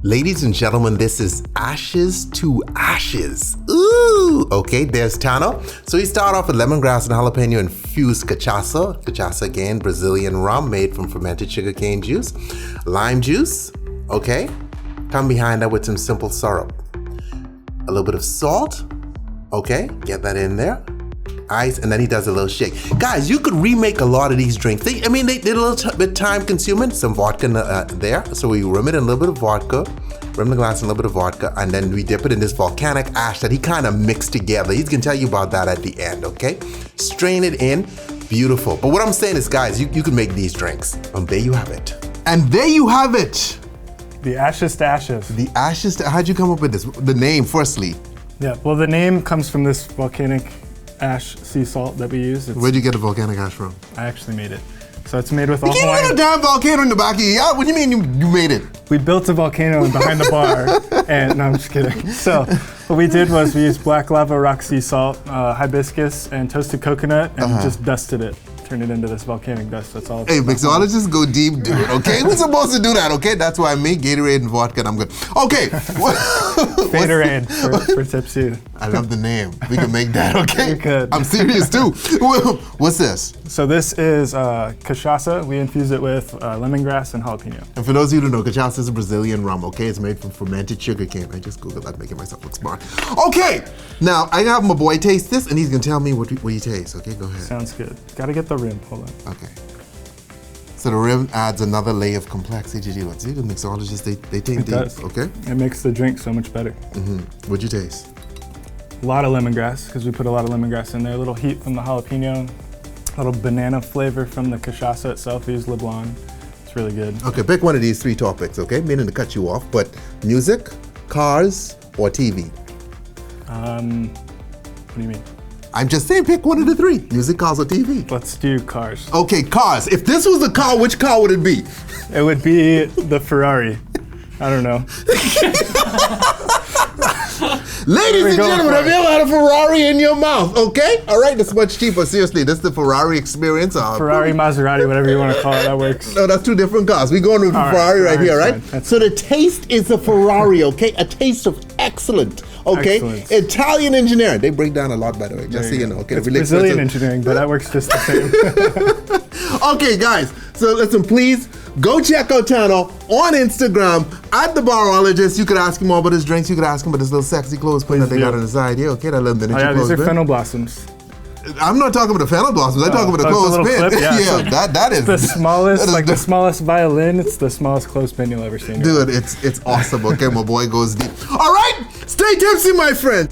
Ladies and gentlemen, this is Ashes to Ashes. Ooh, okay, there's Tano. So we start off with lemongrass and jalapeno infused cachaça. Cachaça again, Brazilian rum made from fermented sugarcane juice. Lime juice, okay. Come behind that with some simple syrup. A little bit of salt, okay, get that in there. Ice, and then he does a little shake. Guys, you could remake a lot of these drinks. They're a little bit time consuming. Some vodka there. So we rim it in a little bit of vodka, rim the glass in a little bit of vodka, and then we dip it in this volcanic ash that he kind of mixed together. He's gonna tell you about that at the end, okay? Strain it in, beautiful. But what I'm saying is, guys, you can make these drinks. And there you have it. And there you have it. The Ashes to Ashes. The Ashes to, how'd you come up with this? The name, firstly. Yeah, well, the name comes from this volcanic ash sea salt that we use. Where'd you get the volcanic ash from? I actually made it. So it's made with all You can't Hawaiian. get a damn volcano in the back of your yard. What do you mean you made it? We built a volcano behind the bar, and no, I'm just kidding. So what we did was we used black lava rock sea salt, hibiscus, and toasted coconut, and just dusted it. Turn it into this volcanic dust. That's all. Hey, mixologists go deep, dude. Okay, we're supposed to do that. Okay, that's why I make Gatorade and vodka, and I'm good. Okay. Faderade for Tipsy. I love the name. We can make that. Okay. You could. I'm serious too. What's this? So this is cachaça. We infuse it with lemongrass and jalapeno. And for those of you who don't know, cachaça is a Brazilian rum. Okay, it's made from fermented sugarcane. I just googled that, making myself look smart. Okay. Now I have my boy taste this, and he's gonna tell me what he tastes. Okay, go ahead. Sounds good. Gotta get the rim. Hold on. Okay. So the rim adds another layer of complexity to it. See, the mixologists, they take It deep, does. okay? It makes the drink so much better. What'd you taste? A lot of lemongrass, because we put a lot of lemongrass in there. A little heat from the jalapeno, a little banana flavor from the cachaça itself. We use Leblon. It's really good. Okay, pick one of these three topics, okay? Meaning to cut you off, but music, cars, or TV? What do you mean? I'm just saying pick one of the three, music, cars, or TV. Let's do cars. Okay, cars. If this was a car, which car would it be? It would be the Ferrari. I don't know. Ladies and gentlemen, have you ever had a Ferrari in your mouth? Okay? All right, that's much cheaper. Seriously, this is the Ferrari experience. Ferrari, Maserati, whatever you want to call it, that works. No, that's two different cars. We're going with the Ferrari right here, right? So the taste is a Ferrari, okay? A taste of excellent, okay? Excellent. Italian engineering. They break down a lot, by the way, just so you know. Okay, it's Brazilian engineering, but that works just the same. Okay, guys, so listen, please go check out Tano on Instagram at the Barologist. You could ask him all about his drinks. You could ask him about his little sexy clothespin that they got on the side. Yeah, okay, that little miniature These are clothespin. fennel blossoms. I'm not talking about the fennel blossoms. I'm talking about the clothespin. Clip, yeah, yeah, that is the smallest, like the the smallest violin. It's the smallest clothespin you'll ever see. Dude, it's awesome. Okay, my boy goes deep. All right, stay tipsy, my friend.